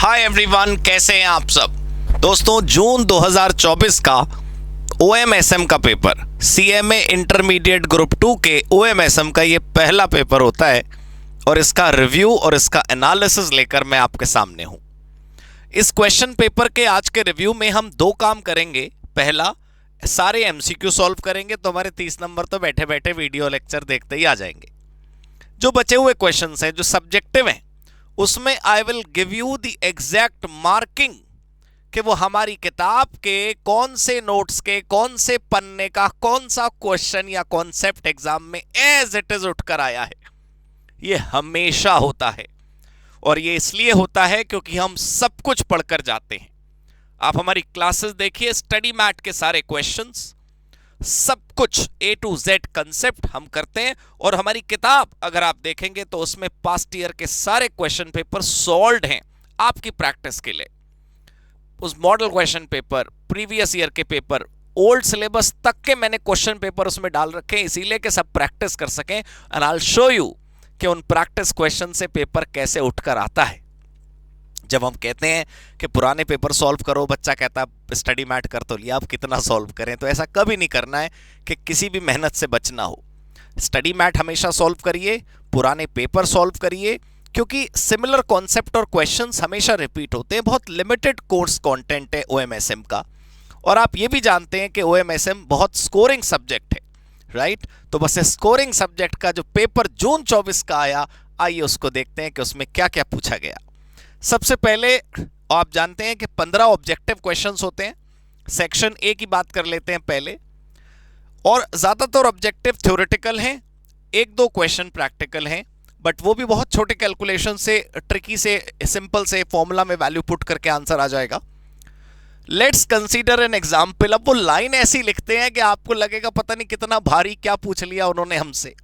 Hi everyone, कैसे हैं आप सब। दोस्तों, जून 2024 का OMSM का पेपर, CMA इंटरमीडिएट ग्रुप 2 के OMSM का ये पहला पेपर होता है और इसका रिव्यू और इसका एनालिसिस लेकर मैं आपके सामने हूं। इस क्वेश्चन पेपर के आज के रिव्यू में हम दो काम करेंगे। पहला, सारे MCQ सॉल्व करेंगे तो हमारे 30 नंबर तो बैठे बैठे वीडियो लेक्चर देखते ही आ जाएंगे। जो बचे हुए क्वेश्चंस हैं जो सब्जेक्टिव हैं उसमें I will give you the exact marking कि वो हमारी किताब के कौन से नोट्स के कौन से पन्ने का कौन सा क्वेश्चन या कॉन्सेप्ट एग्जाम में एज इट इज उठकर आया है। ये हमेशा होता है और ये इसलिए होता है क्योंकि हम सब कुछ पढ़कर जाते हैं। आप हमारी क्लासेस देखिए, स्टडी मैट के सारे क्वेश्चंस, सब कुछ A to Z कंसेप्ट हम करते हैं और हमारी किताब अगर आप देखेंगे तो उसमें पास्ट ईयर के सारे क्वेश्चन पेपर सॉल्व्ड हैं आपकी प्रैक्टिस के लिए। उस model question paper, previous year के पेपर, ओल्ड सिलेबस तक के मैंने क्वेश्चन पेपर उसमें डाल रखे हैं इसीलिए कि सब प्रैक्टिस कर सकें। And I will show you कि उन प्रैक्टिस क्वेश्चन से पेपर कैसे उठकर आता है। जब हम कहते हैं कि पुराने पेपर सॉल्व करो, बच्चा कहता है स्टडी मैट कर तो लिया, अब कितना सॉल्व करें। तो ऐसा कभी नहीं करना है कि किसी भी मेहनत से बचना हो। स्टडी मैट हमेशा सॉल्व करिए, पुराने पेपर सॉल्व करिए, क्योंकि सिमिलर कॉन्सेप्ट और क्वेश्चंस हमेशा रिपीट होते हैं। बहुत लिमिटेड कोर्स कंटेंट है OMSM का और आप ये भी जानते हैं कि OMSM बहुत स्कोरिंग सब्जेक्ट है, राइट। तो बस स्कोरिंग सब्जेक्ट का जो पेपर जून 24 का आया, आइए उसको देखते हैं कि उसमें क्या क्या पूछा गया। सबसे पहले आप जानते हैं कि 15 ऑब्जेक्टिव क्वेश्चंस होते हैं। सेक्शन A की बात कर लेते हैं पहले, और ज्यादातर ऑब्जेक्टिव थ्योरेटिकल हैं, एक दो क्वेश्चन प्रैक्टिकल हैं, बट वो भी बहुत छोटे कैलकुलेशन से, ट्रिकी से, सिंपल से फॉर्मूला में वैल्यू पुट करके आंसर आ जाएगा। Let's consider an example. अब वो लाइन ऐसी लिखते हैं कि आपको लगेगा पता नहीं कितना भारी, क्या पूछ लिया उन्होंने हमसे।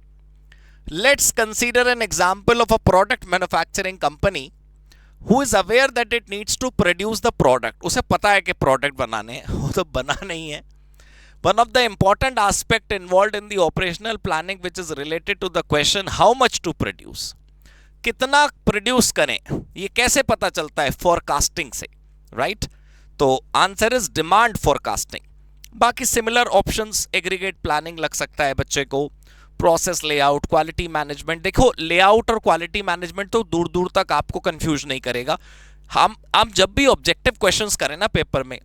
Let's consider an example of a product manufacturing company who is aware that it needs to produce the product। उसे पता है कि प्रोडक्ट बनाने हैं, वो तो बना नहीं है। One of the important aspect involved in the operational planning which is related to the question how much to produce। कितना प्रोड्यूस करें, ये कैसे पता चलता है? फोरकास्टिंग से, राइट। तो आंसर इज डिमांड फोरकास्टिंग। बाकी सिमिलर ऑप्शंस, एग्रीगेट प्लानिंग लग सकता है बच्चे को, प्रोसेस लेआउट, क्वालिटी मैनेजमेंट। देखो, लेआउट और क्वालिटी मैनेजमेंट तो दूर दूर तक आपको कंफ्यूज नहीं करेगा। हम जब भी ऑब्जेक्टिव क्वेश्चंस करें ना पेपर में,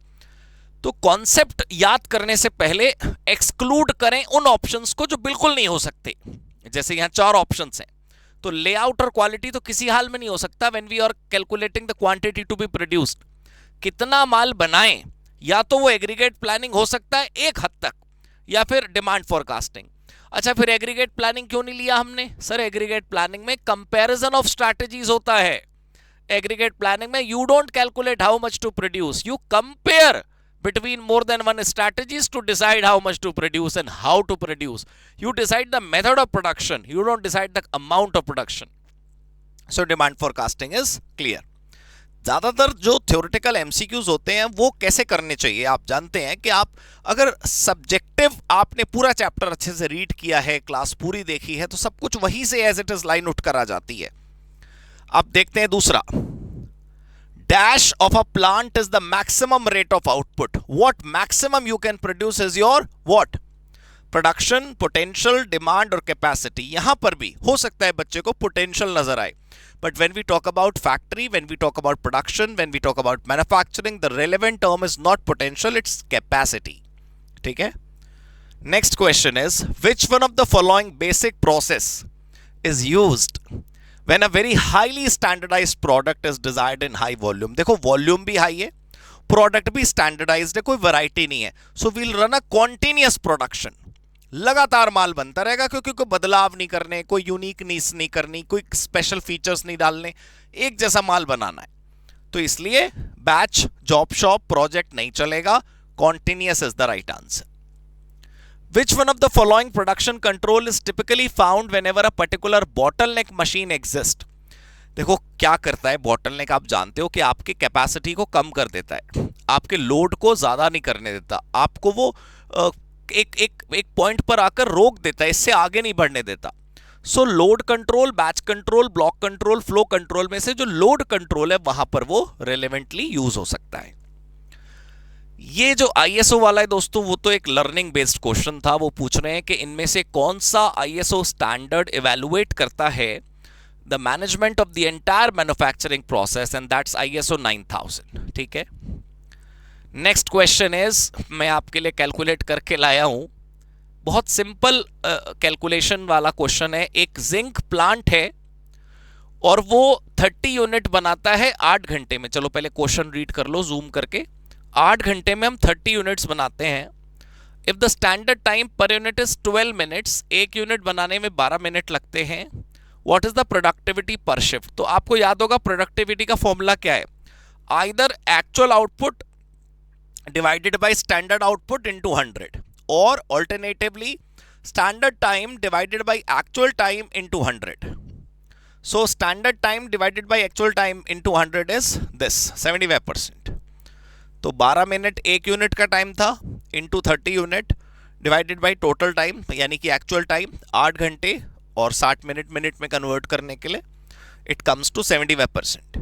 तो कॉन्सेप्ट याद करने से पहले एक्सक्लूड करें उन ऑप्शंस को जो बिल्कुल नहीं हो सकते। जैसे यहाँ 4 ऑप्शंस हैं, तो लेआउट और क्वालिटी तो किसी हाल में नहीं हो सकता। When we are calculating the quantity to be produced, कितना माल बनाएं, या तो वो एग्रीगेट प्लानिंग हो सकता है एक हद तक, या फिर डिमांड फोरकास्टिंग। अच्छा, फिर एग्रीगेट प्लानिंग क्यों नहीं लिया हमने? सर, एग्रीगेट प्लानिंग में कंपैरिजन ऑफ स्ट्रैटेजीज होता है। एग्रीगेट प्लानिंग में you don't calculate how much to produce, you compare between more than one strategies to decide how much to produce and how to produce. You decide the method of production, you don't decide the amount of production. So demand forecasting is clear. ज्यादातर जो theoretical MCQs होते हैं वो कैसे करने चाहिए आप जानते हैं कि आप अगर सब्जेक्टिव आपने पूरा चैप्टर अच्छे से रीड किया है, क्लास पूरी देखी है, तो सब कुछ वहीं से एज इट इज लाइन उठकर आ जाती है। आप देखते हैं दूसरा, dash of a plant is the maximum rate of output. What maximum you can produce is your what? Production, potential, demand और capacity। यहां पर भी हो सकता है बच्चे को potential नजर आए, but when we talk about factory, when we talk about production, when we talk about manufacturing, the relevant term is not potential, it's capacity। ठीक है। Next question is, which one of the following basic process is used when a very highly standardized product is desired in high volume? देखो, volume भी high है, product भी standardised है, कोई variety नहीं है। So we'll run a continuous production, लगातार माल बनता रहेगा, क्योंकि कोई बदलाव नहीं करने, कोई यूनिकनेस नहीं करनी, कोई स्पेशल फीचर्स नहीं डालने, एक जैसा माल बनाना है। तो इसलिए बैच, जॉब शॉप, प्रोजेक्ट नहीं चलेगा, continuous is the right answer. Which one of the following production control is typically found whenever a particular bottleneck machine exists? देखो क्या करता है bottleneck, आप जानते हो कि आपकी कैपेसिटी को कम कर देता है, आपके लोड को ज्यादा नहीं करने देता, आपको वो एक पॉइंट पर आकर रोक देता है, इससे आगे नहीं बढ़ने देता। सो load control, batch control, block control, flow control में से जो लोड कंट्रोल है वहां पर वो रिलेवेंटली यूज हो सकता है। ये जो आईएसओ वाला है दोस्तों, वो तो एक लर्निंग बेस्ड क्वेश्चन था। वो पूछ रहे हैं कि इनमें से कौन सा आईएसओ स्टैंडर्ड इवैल्यूएट करता है the management of the entire manufacturing process, and that's ISO 9000। ठीक है, नेक्स्ट क्वेश्चन इज, मैं आपके लिए कैलकुलेट करके लाया हूं, बहुत सिंपल कैलकुलेशन वाला क्वेश्चन है। एक जिंक प्लांट है और वो 30 यूनिट बनाता है 8 घंटे में। चलो पहले क्वेश्चन रीड कर लो जूम करके। 8 घंटे में हम 30 यूनिट्स बनाते हैं। If the standard time per unit is 12 minutes, एक यूनिट बनाने में 12 मिनट लगते हैं। व्हाट इज द प्रोडक्टिविटी पर शिफ्ट? तो आपको याद होगा प्रोडक्टिविटी का फॉर्मूला क्या है, either actual output divided by standard output into 100, और alternatively standard time divided by actual time into 100। So standard time divided by actual time into 100 is this 75%। तो 12 मिनट एक यूनिट का टाइम था, into 30 unit divided by total time, यानी कि actual time 8 घंटे और 60 minute minute में convert करने के लिए इट कम्स टू 75%।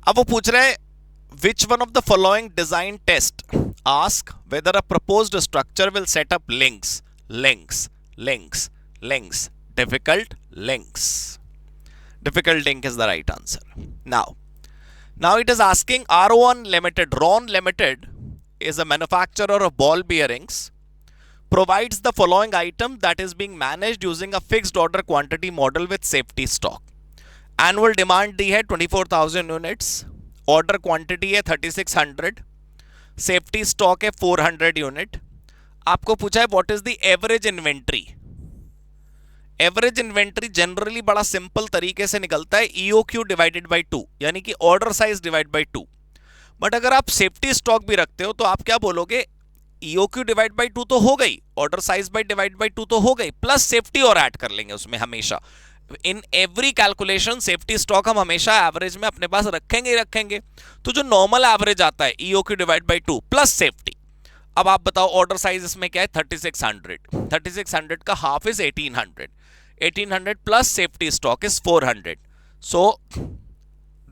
अब वो पूछ रहे हैं which one of the following design test ask whether a proposed structure will set up links, difficult link is the right answer. Now it is asking RON Limited is a manufacturer of ball bearings, provides the following item that is being managed using a fixed order quantity model with safety stock. Annual demand दी है 24,000 units, order quantity है 3600, safety stock है 400 unit. आपको पूछा है what is the average inventory. Average inventory generally बड़ा simple तरीके से निकलता है EOQ डिवाइडेड बाय 2, यानी कि order size divide by 2। But अगर आप सेफ्टी स्टॉक भी रखते हो तो आप क्या बोलोगे, EOQ डिवाइड बाय 2 तो हो गई, order size by divide by 2 तो हो गई, प्लस सेफ्टी और ऐड कर लेंगे उसमें हमेशा। In every calculation safety stock हम हमेशा एवरेज में अपने पास रखेंगे ही रखेंगे। तो जो नॉर्मल एवरेज आता है EOQ divide by 2 plus safety. अब आप बताओ ऑर्डर साइज इसमें क्या है 3600 का half is 1800 plus safety stock is 400, so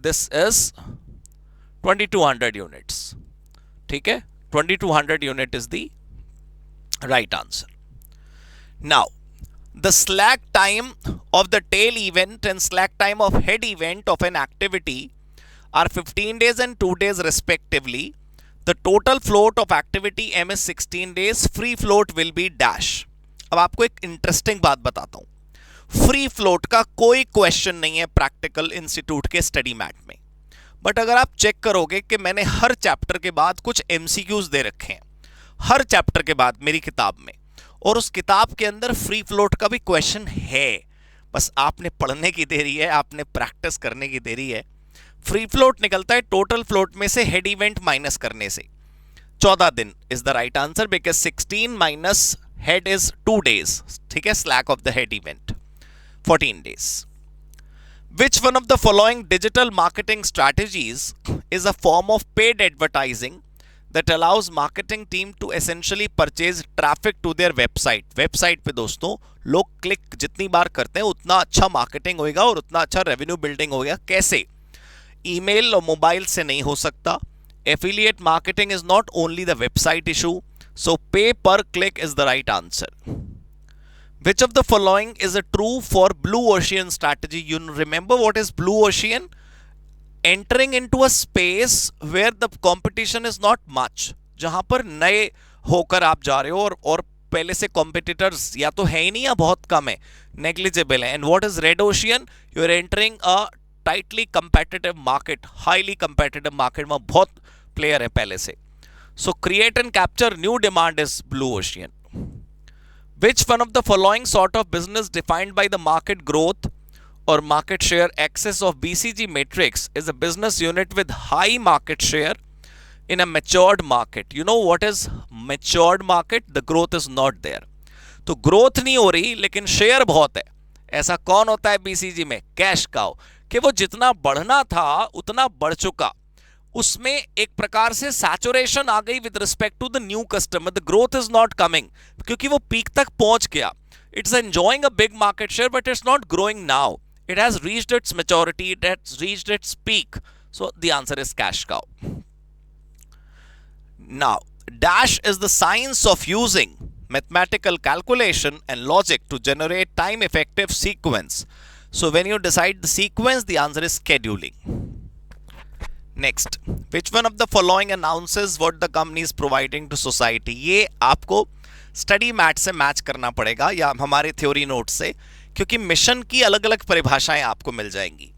this is 2200 units. ठीक है, 2200 unit is the right answer. Now the slack time of the tail event and slack time of head event of an activity are 15 days and 2 days respectively. The total float of activity M is 16 days. Free float will be dash. अब आपको एक interesting बात बताता हूं। Free float का कोई question नहीं है प्रैक्टिकल इंस्टीट्यूट के स्टडी मैट में, बट अगर आप चेक करोगे कि मैंने हर चैप्टर के बाद कुछ MCQs दे रखे हैं, हर चैप्टर के बाद मेरी किताब में, और उस किताब के अंदर फ्री फ्लोट का भी क्वेश्चन है। बस आपने पढ़ने की देरी है, आपने प्रैक्टिस करने की देरी है। फ्री फ्लोट निकलता है टोटल फ्लोट में से हेड इवेंट माइनस करने से। 14 दिन is the right answer, because 16 minus head is 2 days. ठीक है, slack of the head event 14 days. Which one of the following digital marketing strategies is a form of paid advertising that allows marketing team to essentially purchase traffic to their website? Website पे दोस्तों लोग click जितनी बार करते हैं उतना अच्छा marketing होगा और उतना अच्छा रेवेन्यू बिल्डिंग होगा। कैसे? ईमेल और मोबाइल से नहीं हो सकता। Affiliate marketing is not only the website issue, so pay per click is the right answer. Which of the following is a true for blue ocean strategy? You remember what is blue ocean? Entering into a space where the competition is not much, जहां पर नए होकर आप जा रहे हो और पहले से competitors या तो है ही नहीं या बहुत कम है, negligible है। And what is red ocean? You are entering a tightly competitive market, highly competitive market में बहुत player है पहले से। So create and capture new demand is blue ocean. Which one of the following sort of business defined by the market growth or market share axis of BCG matrix is a business unit with high market share in a matured market? You know what is matured market? The growth is not there. तो growth नहीं हो रही लेकिन share बहुत है। ऐसा कौन होता है BCG में? कैश काउ, कि वो जितना बढ़ना था उतना बढ़ चुका, उसमें एक प्रकार से सैचुरेशन आ गई with respect to the new customer. The growth is not coming, क्योंकि वो पीक तक पहुंच गया। It's enjoying a big market share, but it's not growing now. It has reached its maturity, it has reached its peak. So the answer is cash cow. Now, dash is the science of using mathematical calculation and logic to generate time effective sequence. So when you decide the sequence, the answer is scheduling. Next, which one of the following announces what the company is providing to society? ये आपको study mat से match करना पड़ेगा या हमारे theory note से, क्योंकि mission की अलग अलग परिभाषाएं आपको मिल जाएंगी.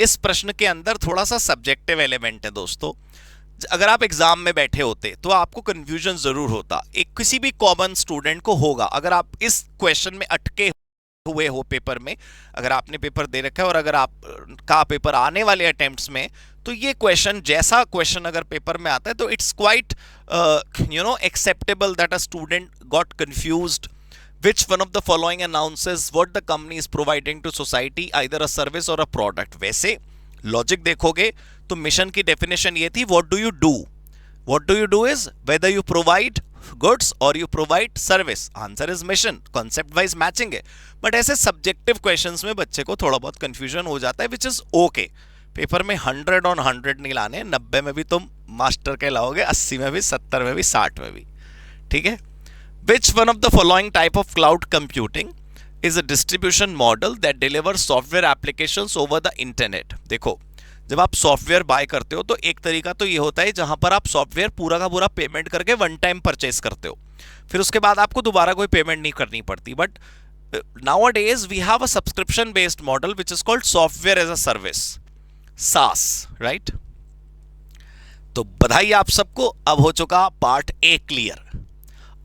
इस प्रश्न के अंदर थोड़ा सा सब्जेक्टिव एलिमेंट है दोस्तों. अगर आप एग्जाम में बैठे होते तो आपको कंफ्यूजन जरूर होता, एक किसी भी कॉमन स्टूडेंट को होगा. अगर आप इस क्वेश्चन में अटके हुए हो पेपर में, अगर आपने पेपर दे रखा है और अगर आप का पेपर आने वाले अटेम्प्ट्स में, तो ये क्वेश्चन जैसा क्वेश्चन अगर पेपर में आता है तो it's quite acceptable that a student got confused. Which one of the following announces what the company is providing to society, either a service or a product? वैसे लॉजिक देखोगे तो mission की definition ये थी, what do you do? What do you do is whether you provide goods or you provide service. Answer is mission. Concept wise matching है, but ऐसे subjective questions में बच्चे को थोड़ा बहुत कंफ्यूजन हो जाता है, विच इज ओके. पेपर में 100 on 100 नहीं लाने, 90 में भी तुम मास्टर के लाओगे, 80 में भी, 70 में भी, 60 में भी. ठीक है. Which one of the following type of cloud computing is a distribution model that delivers software applications over the internet? देखो, जब आप सॉफ्टवेयर बाय करते हो तो एक तरीका तो ये होता है जहां पर आप सॉफ्टवेयर पूरा का पूरा पेमेंट करके वन टाइम परचेस करते हो, फिर उसके बाद आपको दोबारा कोई पेमेंट नहीं करनी पड़ती. But nowadays we have a subscription based model which is called software as a service, SaaS, right? तो बधाई आप सबको, अब हो चुका पार्ट ए क्लियर.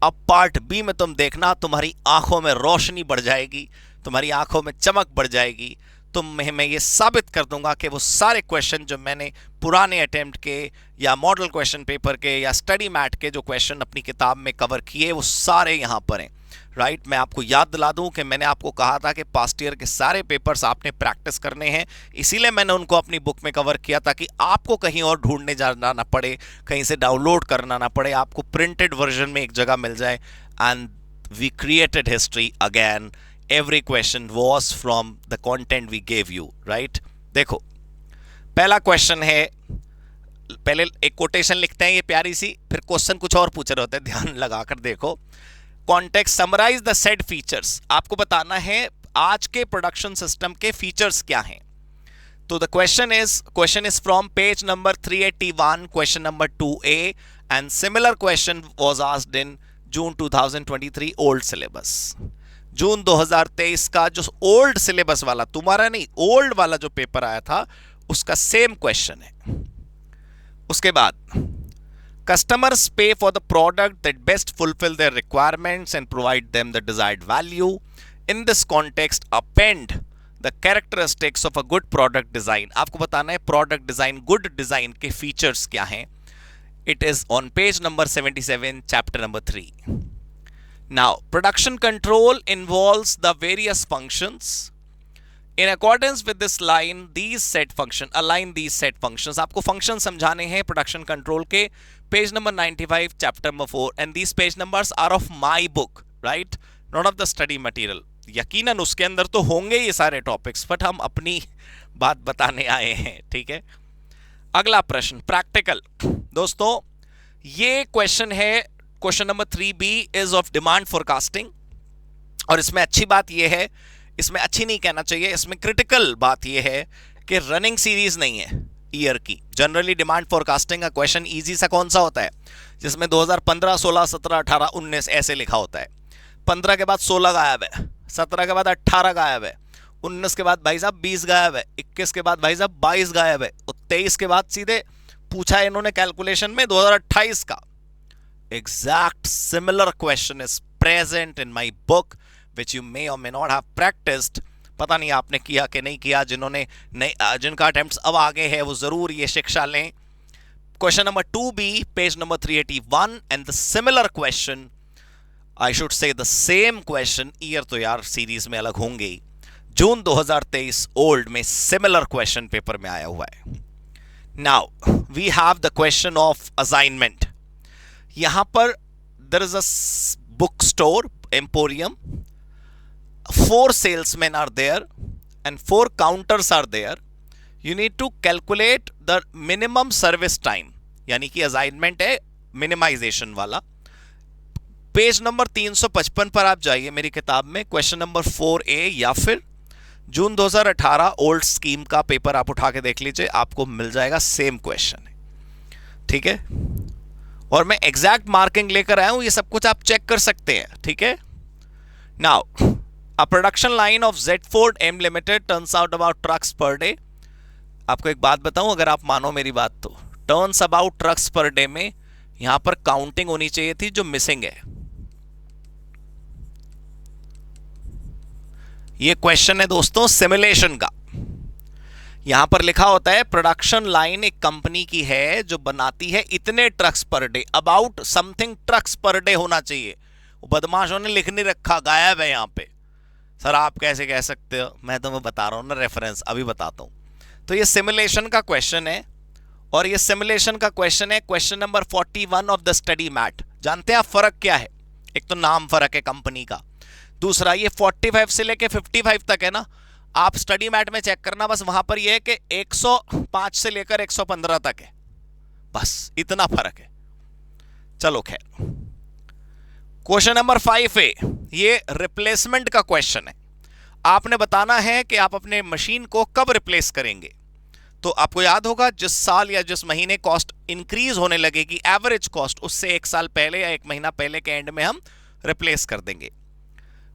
अब पार्ट बी में तुम देखना, तुम्हारी आंखों में रोशनी बढ़ जाएगी, तुम्हारी आंखों में चमक बढ़ जाएगी. तो मैं ये साबित कर दूंगा कि वो सारे क्वेश्चन जो मैंने पुराने अटेम्प्ट के या मॉडल क्वेश्चन पेपर के या स्टडी मैट के जो क्वेश्चन अपनी किताब में कवर किए, वो सारे यहाँ पर हैं. राइट. मैं आपको याद दिला दूं कि मैंने आपको कहा था कि पास्ट ईयर के सारे पेपर्स आपने प्रैक्टिस करने हैं, इसीलिए मैंने उनको अपनी बुक में कवर किया ताकि आपको कहीं और ढूंढने जाना ना पड़े, कहीं से डाउनलोड करना ना पड़े, आपको प्रिंटेड वर्जन में एक जगह मिल जाए. And we created history again. Every question was from the content we gave you, right? देखो, पहला क्वेश्चन है, पहले एक कोटेशन लिखते हैं ये प्यारी सी, फिर क्वेश्चन कुछ और पूछ रहे होते हैं, ध्यान लगाकर देखो. Context, summarise the said features. आपको बताना है आज के प्रोडक्शन सिस्टम के फीचर्स क्या हैं. तो the question is from page number 381, question number 2A, and similar question was asked in June 2023 old syllabus. June 2023 का जो ओल्ड सिलेबस वाला, तुम्हारा नहीं, ओल्ड वाला जो पेपर आया था उसका सेम क्वेश्चन है. उसके बाद, कस्टमर्स पे for the product that best fulfil there requirements and provide them the desired value. In this context append the characteristics of a good product design. आपको बताना है प्रोडक्ट डिजाइन, गुड डिजाइन के features क्या हैं. It is on page number 77, chapter number 3. Now, production control involves the various functions. In accordance with this line, align these set functions. आपको function समझाने हैं production control के, page number 95, chapter number 4, and these page numbers are of my book, right? Not of the study material. यकीनन उसके अंदर तो होंगे ये सारे टॉपिक्स, बट हम अपनी बात बताने आए हैं. ठीक है. अगला प्रश्न, प्रैक्टिकल. दोस्तों, ये क्वेश्चन है, question number 3B is of demand forecasting. और इसमें अच्छी बात यह है, इसमें अच्छी नहीं कहना चाहिए, इसमें क्रिटिकल बात यह है कि रनिंग सीरीज नहीं है ईयर की. जनरली डिमांड फोरकास्टिंग का क्वेश्चन इजी सा कौन सा होता है, जिसमें 2015, 16, 17, 18, 19 ऐसे लिखा होता है. 15 के बाद 16 गायब है, 17 के बाद 18 गायब है, 19 के बाद भाई साहब 20 गायब है, 21 के बाद भाई साहब 22 गायब है, और 23 के बाद सीधे पूछा है इन्होंने कैलकुलेशन में 2028 का. Exact similar question is present in my book, which you may or may not have practiced. पता नहीं आपने किया कि नहीं किया. जिनका अटेम्प्ट्स अब आगे है वो जरूर ये शिक्षा लें. Question number 2B, page number 381, and the similar question, I should say the same question, year तो यार सीरीज में अलग होंगे ही, जून 2023 ओल्ड में सिमिलर क्वेश्चन पेपर में आया हुआ है. Now we have the question of assignment. यहां पर there is a book store, emporium, 4 salesmen are there and 4 counters are there, you need to calculate the minimum service time, यानी कि assignment है minimisation वाला। पेज नंबर 355 पर आप जाइए मेरी किताब में, क्वेश्चन नंबर 4A, या फिर जून 2018 ओल्ड स्कीम का पेपर आप उठा के देख लीजिए, आपको मिल जाएगा, सेम क्वेश्चन है, ठीक है। और मैं एग्जैक्ट मार्किंग लेकर आया हूं, ये सब कुछ आप चेक कर सकते हैं, ठीक है। Now a production line of Z4 M Limited turns out about trucks per day. आपको एक बात बताऊं, अगर आप मानो मेरी बात, तो turns about trucks per day में यहां पर काउंटिंग होनी चाहिए थी, जो मिसिंग है। ये क्वेश्चन है दोस्तों सिमुलेशन का। यहां पर लिखा होता है प्रोडक्शन लाइन एक कंपनी की है जो बनाती है इतने trucks per day, about something trucks per day होना चाहिए। बदमाशों ने लिख नहीं रखा, गायब है यहां पे। सर आप कैसे कह सकते हो, मैं तुम्हें बता रहा हूं ना, रेफरेंस अभी बताता हूं। तो ये सिमुलेशन का क्वेश्चन है, और ये सिमुलेशन का क्वेश्चन है question number 41 of the study mat. जानते हैं आप फर्क क्या है? एक तो नाम फर्क है कंपनी का, दूसरा ये 45 से लेके 55 तक है ना, आप स्टडी मैट में चेक करना, बस वहां पर ये है कि 105 से लेकर 115 तक है, बस इतना फर्क है। चलो खैर, क्वेश्चन नंबर 5A, ये रिप्लेसमेंट का क्वेश्चन है। आपने बताना है कि आप अपने मशीन को कब रिप्लेस करेंगे। तो आपको याद होगा जिस साल या जिस महीने कॉस्ट इंक्रीज होने लगेगी, एवरेज कॉस्ट, उससे एक साल पहले या एक महीना पहले के एंड में हम रिप्लेस कर देंगे।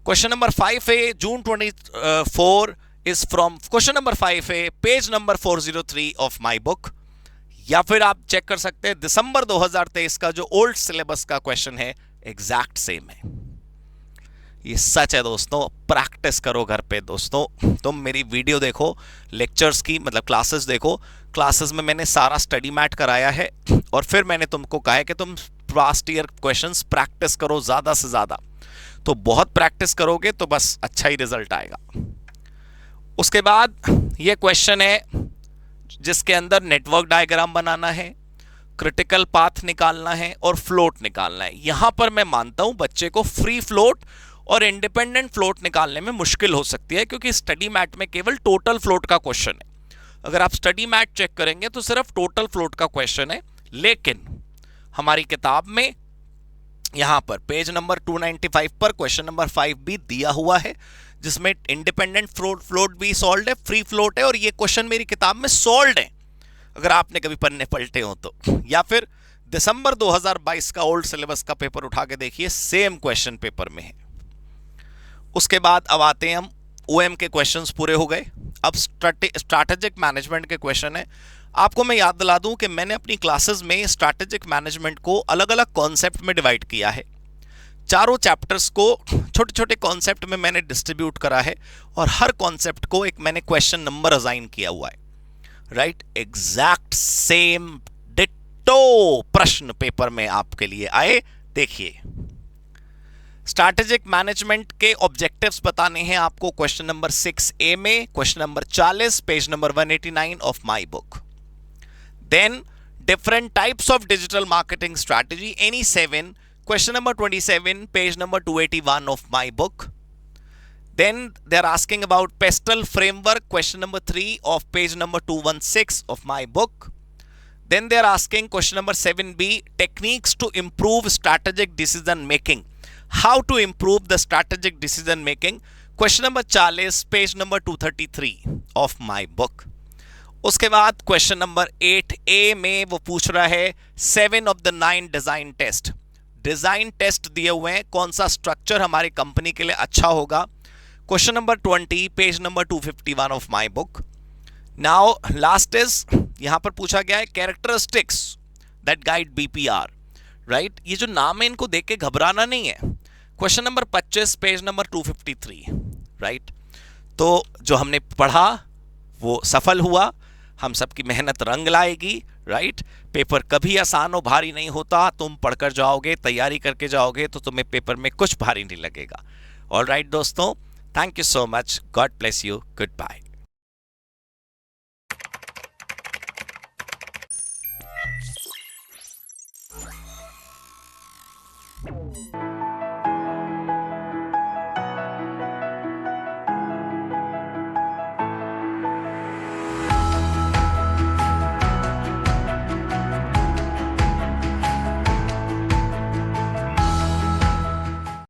Question number 5A June 24 is from question number 5A page number 403 of my book, या फिर आप चेक कर सकते हैं दिसंबर 2023 का जो ओल्ड सिलेबस का क्वेश्चन है, एग्जैक्ट सेम है। ये सच है दोस्तों, प्रैक्टिस करो घर पे दोस्तों। तुम मेरी वीडियो देखो, लेक्चर्स की मतलब क्लासेस देखो, क्लासेस में मैंने सारा स्टडी मैट कराया है, और फिर मैंने तुमको कहा है कि तुम पास्ट ईयर क्वेश्चंस प्रैक्टिस करो ज़्यादा से ज़्यादा। तो बहुत प्रैक्टिस करोगे तो बस अच्छा ही रिजल्ट आएगा। उसके बाद ये क्वेश्चन है जिसके अंदर नेटवर्क डायग्राम बनाना है, क्रिटिकल पाथ निकालना है और फ्लोट निकालना है। यहां पर मैं मानता हूं बच्चे को फ्री फ्लोट और इंडिपेंडेंट फ्लोट निकालने में मुश्किल हो सकती है, क्योंकि स्टडी मैट में केवल टोटल फ्लोट का क्वेश्चन है। अगर आप स्टडी मैट चेक करेंगे तो सिर्फ टोटल फ्लोट का क्वेश्चन है, लेकिन हमारी किताब में यहां पर पेज नंबर 295 पर क्वेश्चन नंबर 5B दिया हुआ है, जिसमें इंडिपेंडेंट फ्लोट भी सॉल्व है, फ्री फ्लोट है, और ये क्वेश्चन मेरी किताब में सॉल्व है, अगर आपने कभी पन्ने पलटे हो तो। या फिर दिसंबर 2022 का ओल्ड सिलेबस का पेपर उठा के देखिए, सेम क्वेश्चन पेपर में है। उसके बाद अब आते हैं हम, OM के क्वेश्चंस पूरे हो गए, अब स्ट्रैटेजिक मैनेजमेंट के क्वेश्चन है। आपको मैं याद दिला दूं कि मैंने अपनी क्लासेस में स्ट्रैटेजिक मैनेजमेंट को अलग अलग कॉन्सेप्ट में डिवाइड किया है। चारों चैप्टर्स को छोटे छोटे कॉन्सेप्ट में मैंने डिस्ट्रीब्यूट करा है, और हर कॉन्सेप्ट को एक मैंने क्वेश्चन नंबर असाइन किया हुआ है, राइट। एग्जैक्ट सेम डिट्टो प्रश्न पेपर में आपके लिए आए। देखिए, स्ट्रैटेजिक मैनेजमेंट के ऑब्जेक्टिव्स बताने हैं आपको क्वेश्चन नंबर 6A में, question number 40 page number 189 of my book. Then different types of digital marketing strategy, any 7, question number 27 page number 281 of my book. Then they are asking about pestle framework, question number 3 of page number 216 of my book. Then they are asking question number 7B, techniques to improve strategic decision making, how to improve the strategic decision making, question number 40 page number 233 of my book. उसके बाद question number 8A में वो पूछ रहा है 7 of the 9 design test. Design test दिए हुए हैं, कौन सा स्ट्रक्चर हमारी कंपनी के लिए अच्छा होगा। Question number 20 page number 251 of my book. Now last is, यहां पर पूछा गया है characteristics that guide BPR, right. ये जो नाम है इनको देख के घबराना नहीं है। Question number 25 page number 253, right. तो जो हमने पढ़ा वो सफल हुआ, हम सबकी मेहनत रंग लाएगी, राइट। पेपर कभी आसान और भारी नहीं होता, तुम पढ़कर जाओगे, तैयारी करके जाओगे तो तुम्हें पेपर में कुछ भारी नहीं लगेगा। ऑल राइट दोस्तों, thank you so much, God bless you, good bye.